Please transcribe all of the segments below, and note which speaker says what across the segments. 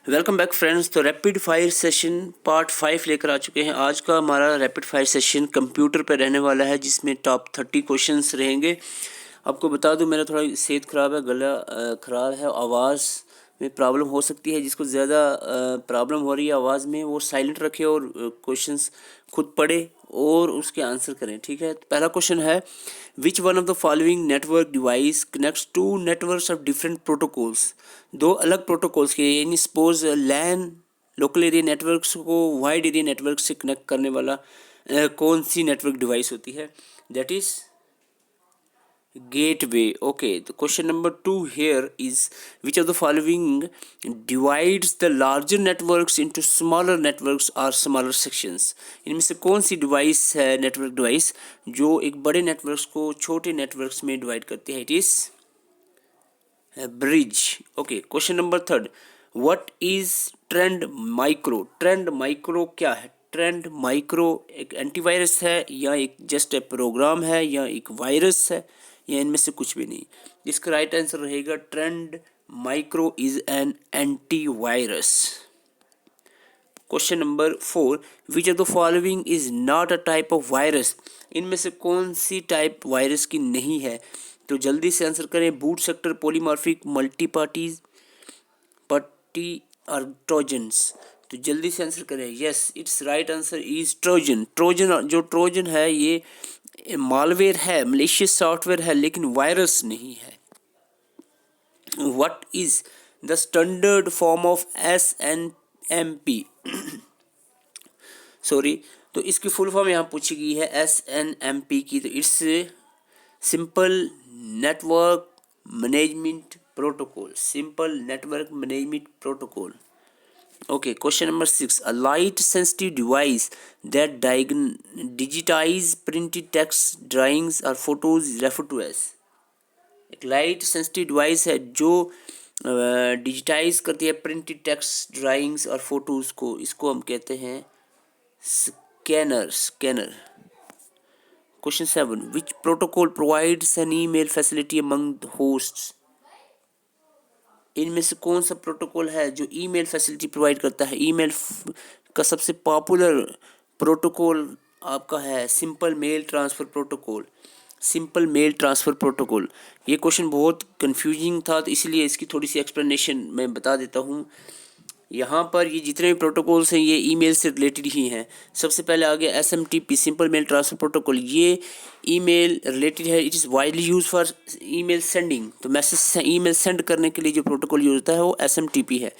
Speaker 1: Welcome back friends. तो rapid fire session part 5 लेकर आ चुके हैं। आज का हमारा रैपिड फायर सेशन कंप्यूटर पर रहने वाला है, जिसमें टॉप 30 क्वेश्चंस रहेंगे। आपको बता दूं, मेरा थोड़ा सेहत ख़राब है, गला ख़राब है, आवाज़ में प्रॉब्लम हो सकती है। जिसको ज़्यादा प्रॉब्लम हो रही है आवाज़ में, वो साइलेंट रखे और क्वेश्चंस खुद पढ़े और उसके आंसर करें, ठीक है। तो पहला क्वेश्चन है, which one of the following network device connects to networks of different protocols. दो अलग प्रोटोकॉल्स के, यानी suppose LAN local area networks को वाइड एरिया नेटवर्क से कनेक्ट करने वाला कौन सी नेटवर्क डिवाइस होती है? That is gateway. ओके, तो question number 2 here is, which of the following divides the larger networks into smaller networks or smaller sections? इनमें से कौन सी डिवाइस है, नेटवर्क डिवाइस, जो एक बड़े नेटवर्क्स को छोटे नेटवर्क्स में डिवाइड करती है? It is bridge. Okay, question number 3, what is trend micro? Trend micro क्या है? ट्रेंड माइक्रो एक एंटीवायरस है, या एक जस्ट ए प्रोग्राम है, या एक वायरस है, या इनमें से कुछ भी नहीं? इसका राइट आंसर रहेगा trend micro is an antivirus. Question number 4, which of the following is not a type of virus? इनमें से कौन सी टाइप वायरस की नहीं है? तो जल्दी से आंसर करें। Boot sector, polymorphic, multi party और ट्रोजन्स। तो जल्दी से आंसर करें। Yes, it's right answer is Trojan. Trojan, जो ट्रोजन है ये मालवेयर है, मलेशियस सॉफ्टवेयर है, लेकिन वायरस नहीं है। What is the standard form of SNMP? Sorry, तो इसकी फुल फॉर्म यहाँ पूछी गई है SNMP की। तो it's simple network management protocol. Simple network management protocol. Okay, question number 6. A light sensitive device that digitize printed text, drawings or photos is referred to as. एक light sensitive device है जो digitise करती है printed text, drawings और photos को। इसको हम कहते हैं स्कैनर। क्वेश्चन 7, विच protocol provides N email facility among hosts? इनमें से कौन सा प्रोटोकॉल है जो ईमेल फैसिलिटी प्रोवाइड करता है? ईमेल का सबसे पॉपुलर प्रोटोकॉल आपका है simple mail transfer protocol. Simple mail transfer protocol. ये क्वेश्चन बहुत कंफ्यूजिंग था, तो इसलिए इसकी थोड़ी सी एक्सप्लेनेशन मैं बता देता हूँ। यहाँ पर ये जितने भी प्रोटोकॉल्स हैं ये ईमेल से रिलेटेड ही हैं। सबसे पहले आ गया SMTP, simple mail transfer protocol. ये ईमेल रिलेटेड है। It is widely use for email sending. तो मैसेज ईमेल सेंड करने के लिए जो प्रोटोकॉल यूज होता है वो SMTP है।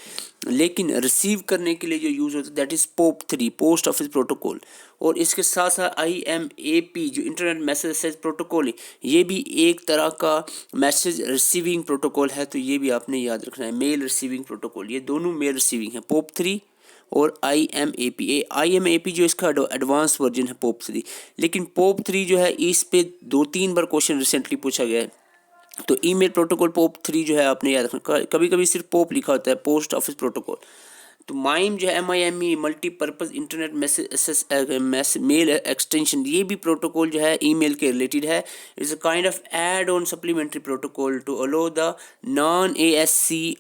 Speaker 1: लेकिन रिसीव करने के लिए जो यूज़ होता है that is POP3, post office protocol. और इसके साथ साथ IMAP जो इंटरनेट मैसेज प्रोटोकॉल है, ये भी एक तरह का मैसेज रिसीविंग प्रोटोकॉल है। तो ये भी आपने याद रखना है, मेल रिसीविंग प्रोटोकॉल। ये दोनों मेल रिसीविंग है, POP3 और IMAP जो इसका एडवांस वर्जन है POP3। लेकिन POP3 जो है, इस पे 2-3 बार क्वेश्चन रिसेंटली पूछा गया है। तो ईमेल प्रोटोकॉल POP3 जो है आपने याद रखना। कभी कभी सिर्फ पोप लिखा होता है, पोस्ट ऑफिस प्रोटोकॉल। तो माइम जो है MIME, multipurpose internet message mail extension, ये भी प्रोटोकॉल जो है ईमेल के रिलेटेड है। It's a kind of add on supplementary protocol to allow the non ASCII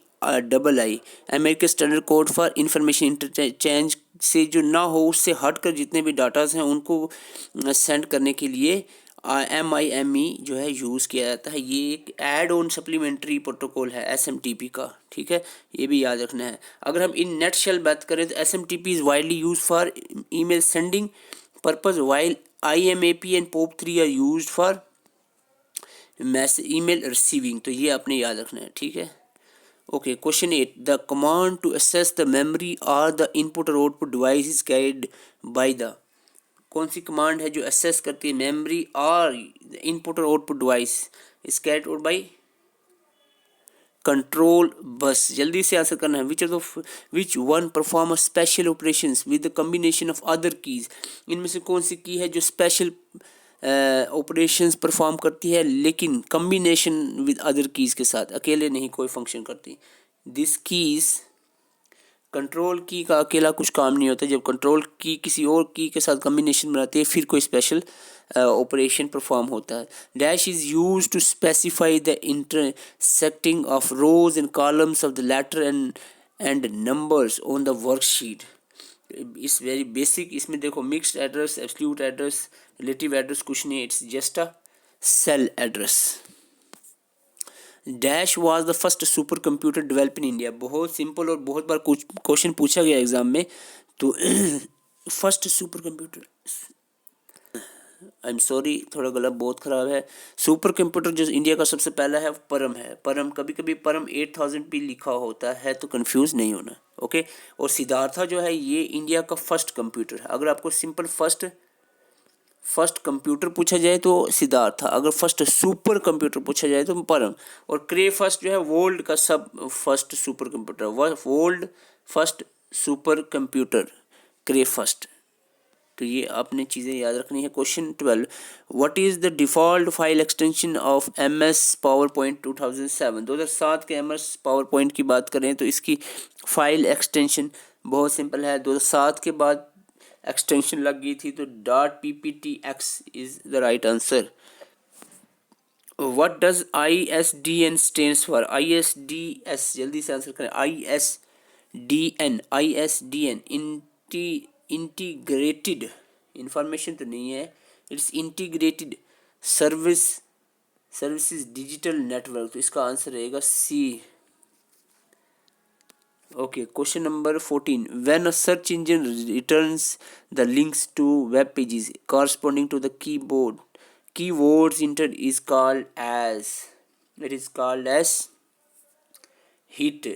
Speaker 1: American standard code for information interchange से जो ना हो उससे हटकर जितने भी डाटाज हैं उनको सेंड करने के लिए MIME जो है यूज़ किया जाता है। ये एक एड ऑन सप्लीमेंट्री प्रोटोकॉल है SMTP का, ठीक है। ये भी याद रखना है। अगर हम इन नेट शेल बात करें तो SMTP is widely use for email sending purpose, while IMAP and POP3 are use for email receiving. तो ये आपने याद रखना है, ठीक है। Okay, question 8, the command to access the memory और द इनपुट और output device is carried by the. कौन सी कमांड है जो असेस करती है मेमोरी और इनपुट और output device? Is carried out by control bus. जल्दी से आंसर करना है। Which one perform special operations with the combination of other keys? इनमें से कौन सी की है जो स्पेशल ऑपरेशंस परफॉर्म करती है लेकिन कम्बिनेशन विद अदर कीज के साथ, अकेले नहीं कोई फंक्शन करती? दिस कीज, कंट्रोल की का अकेला कुछ काम नहीं होता। जब कंट्रोल की किसी और की के साथ कम्बिनेशन बनाती है फिर कोई स्पेशल ऑपरेशन परफॉर्म होता है। Dash is use to specify the intersecting of rows and columns of the letter and and numbers on the worksheet. Is very basic, इसमें देखो mixed address, absolute address, relative address कुछ नहीं, it's just a cell address. Dash was the first super computer develop in India. बहुत सिंपल और बहुत बार कुछ question पूछा गया एग्जाम में। तो first super computer, I am sorry थोड़ा गला बहुत ख़राब है। सुपर कंप्यूटर जो इंडिया का सबसे पहला है परम है। परम, कभी कभी परम 8000 भी लिखा होता है तो कंफ्यूज नहीं होना, ओके। और सिद्धार्था जो है ये इंडिया का फर्स्ट कंप्यूटर है। अगर आपको सिंपल फर्स्ट कंप्यूटर पूछा जाए तो सिद्धार्थ था, अगर फर्स्ट सुपर कंप्यूटर पूछा जाए तो परम। और क्रे फर्स्ट जो है वर्ल्ड का सब first super computer, world first super computer Cray first. तो ये आपने चीज़ें याद रखनी है। Question 12, what is the default file extension of M S PowerPoint 2007। 2007 के एम एस पावर पॉइंट की बात करें तो इसकी फाइल एक्सटेंशन बहुत सिंपल है। 2007 के बाद एक्सटेंशन लग गई थी तो .pptx is the right answer. What does ISDN stands for. ISDS जल्दी से आंसर करें। ISDN इंटीग्रेटेड, इंफॉर्मेशन तो नहीं है, it's integrated services digital network. तो इसका आंसर रहेगा C। Okay, question number 14. When a search engine returns the links to web pages corresponding to the keywords entered is called as, it is called as hit.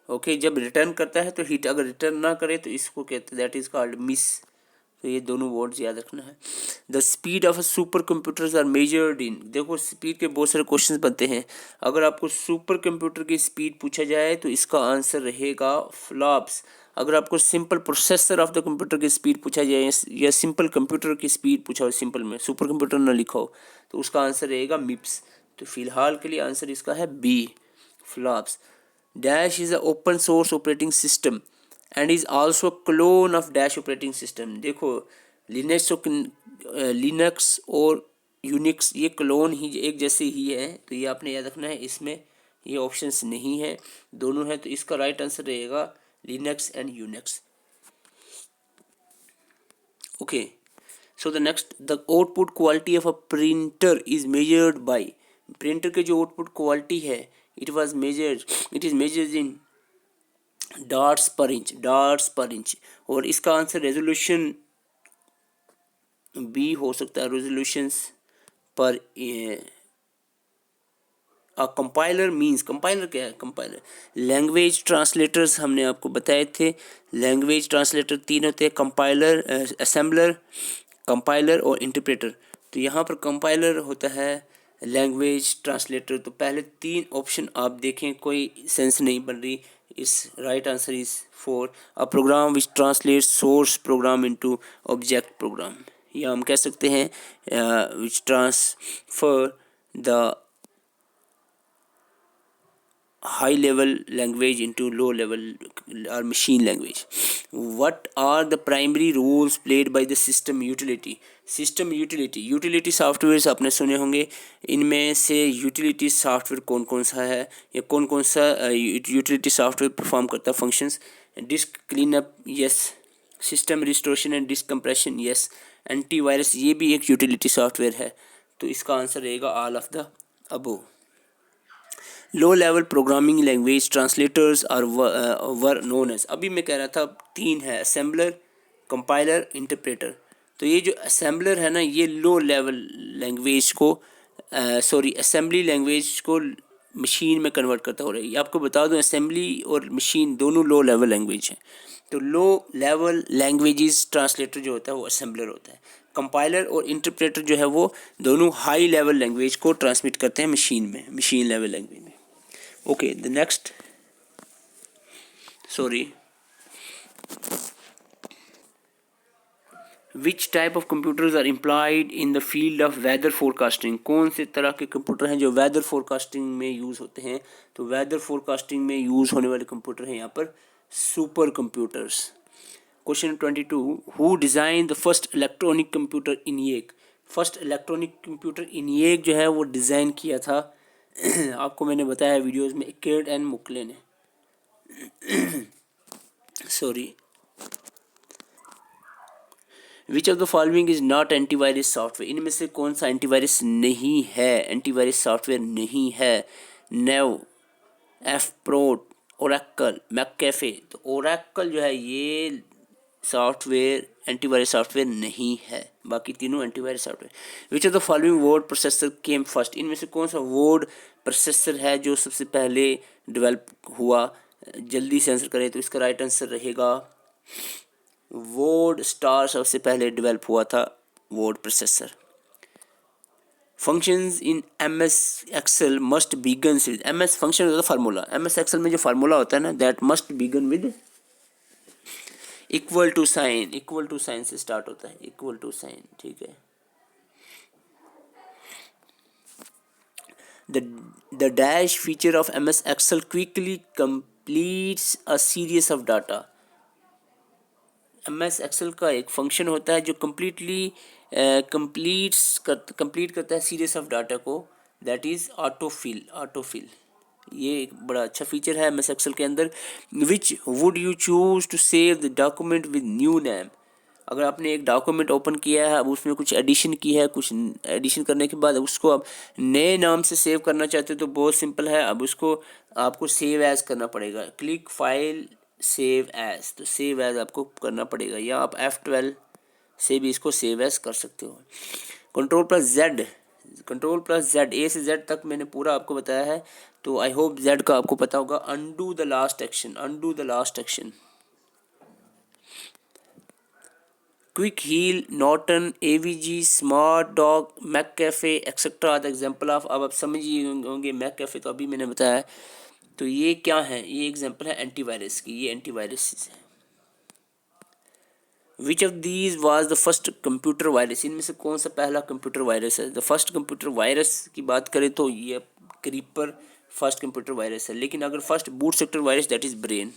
Speaker 1: Okay, जब return करता है तो hit, अगर return ना करे तो इसको कहते हैं दैट इज कॉल्ड मिस। तो ये दोनों वर्ड्स याद रखना है। The speed of a super computers are measured in. देखो स्पीड के बहुत सारे क्वेश्चंस बनते हैं। अगर आपको सुपर कंप्यूटर की स्पीड पूछा जाए तो इसका आंसर रहेगा फ्लॉप्स। अगर आपको simple processor of the computer की स्पीड पूछा जाए या सिंपल कंप्यूटर की स्पीड पूछा हो, सिंपल में सुपर कंप्यूटर ना लिखा हो, तो उसका आंसर रहेगा मिप्स। तो फिलहाल के लिए आंसर इसका है B, flops. Dash is a open source operating system and is also clone of dash operating system. देखो लिनक्स और यूनिक्स ये क्लोन ही एक जैसे ही है, तो ये आपने याद रखना है। इसमें ये ऑप्शंस नहीं है, दोनों है, तो इसका राइट आंसर रहेगा Linux and Unix. Okay, so the next, the output quality of a printer is measured by. Printer के जो आउटपुट क्वालिटी है it is measured in dots पर इंच। और इसका आंसर रेजोल्यूशन बी हो सकता है, रेजोल्यूशंस पर। कंपाइलर मींस, कंपाइलर क्या है? कंपाइलर लैंग्वेज ट्रांसलेटर्स हमने आपको बताए थे। लैंग्वेज ट्रांसलेटर तीन होते हैं, कंपाइलर, असेंबलर, कंपाइलर और इंटरप्रेटर। तो यहाँ पर कंपाइलर होता है, लैंग्वेज ट्रांसलेटर। तो पहले तीन ऑप्शन आप देखें, कोई सेंस नहीं बन रही। इस right answer is 4, a program which translate source program into object program. या हम कह सकते हैं which transfer the high level language into low level or machine language. What are the primary roles played by the system utility? Utility software आपने सुने होंगे। इनमें से यूटिलिटी सॉफ्टवेयर कौन कौन सा है या कौन कौन सा यूटिलिटी सॉफ्टवेयर परफॉर्म करता है functions? Disk cleanup, yes. System restoration and disk compression, yes. Antivirus, ये भी एक यूटिलिटी सॉफ्टवेयर है। तो इसका आंसर रहेगा all of the above. Low level programming language translators और वर नोन एज, अभी मैं कह रहा था तीन है, असेंबलर, कंपाइलर, इंटरप्रेटर। तो ये जो असेंबलर है ना, ये लो लेवल लैंग्वेज को असेंबली लैंग्वेज को मशीन में कन्वर्ट करता हो रहा है। आपको बता दूं असेंबली और मशीन दोनों लो लेवल लैंग्वेज हैं। तो लो लेवल लैंग्वेजेस ट्रांसलेटर जो होता है वो असेंबलर होता है। कंपाइलर और इंटरप्रेटर जो है वो दोनों हाई लेवल लैंग्वेज को ट्रांसमिट करते हैं मशीन में, मशीन लेवल लैंग्वेज में। Okay, the next, sorry, which type of computers are employed in the field of weather forecasting? कौन से तरह के कंप्यूटर हैं जो वेदर फोरकास्टिंग में यूज़ होते हैं? तो वेदर फोरकास्टिंग में यूज़ होने वाले कंप्यूटर हैं यहाँ पर super computers. Question 22, who design the first electronic computer ENIAC? First electronic computer ENIAC जो है वो डिज़ाइन किया था आपको मैंने बताया वीडियोस में, इकेर्ड एंड मुकले ने। Sorry, which of the following is not antivirus software, इनमें से कौन सा एंटीवायरस नहीं है, एंटीवायरस सॉफ्टवेयर नहीं है? नेव, एफ प्रोट, ओरेकल, मैककेफे। तो ओरेकल जो है ये सॉफ्टवेयर एंटीवायरस सॉफ्टवेयर नहीं है, बाकी तीनों antivirus software. Which of the following word processor came first, इनमें से कौन सा वर्ड प्रोसेसर है जो सबसे पहले डेवलप हुआ? जल्दी से आंसर करें तो इसका राइट आंसर रहेगा वर्ड स्टार सबसे पहले डेवलप हुआ था, word processor. Functions in M S Excel must begin with, M S function होता है फार्मूला, एम एस एक्सेल में जो फार्मूला होता है ना, that must begin with equal to sign, equal to sign से स्टार्ट होता है, इक्वल टू साइन, ठीक है। The dash feature of M S Excel quickly completes a series of data, M S Excel का एक फंक्शन होता है जो कंप्लीट करता है सीरीज ऑफ डाटा को, दैट इज ऑटोफिल, ऑटोफिल। ये एक बड़ा अच्छा फीचर है एम एस एक्सेल के अंदर। Which would you choose to save the document with new name, अगर आपने एक डॉक्यूमेंट ओपन किया है, अब उसमें कुछ एडिशन की है, कुछ एडिशन करने के बाद उसको अब नए नाम से सेव करना चाहते हो तो बहुत सिंपल है, अब उसको आपको सेव एज करना पड़ेगा, क्लिक फाइल सेव एज, तो सेव एज आपको करना पड़ेगा, या आप F12 से भी इसको सेव एज कर सकते हो। Control plus Z, control plus Z, A से जेड तक मैंने पूरा आपको बताया है, तो आई होप जेड का आपको पता होगा। Undo the last action, undo the last action. Quick Heal, Norton, AVG, Smart Dog, McAfee etcetera the example of, अब आप समझ ही होंगे मैककेफे तो अभी मैंने बताया है, तो ये क्या है, ये एग्जाम्पल है एंटीवायरस की, ये एंटीवायरस है। Which of these was the first computer virus, इनमें से कौन सा पहला कंप्यूटर वायरस है? द फर्स्ट कंप्यूटर वायरस की बात करें तो ये क्रीपर फर्स्ट कंप्यूटर वायरस है, लेकिन अगर first boot sector virus that is brain.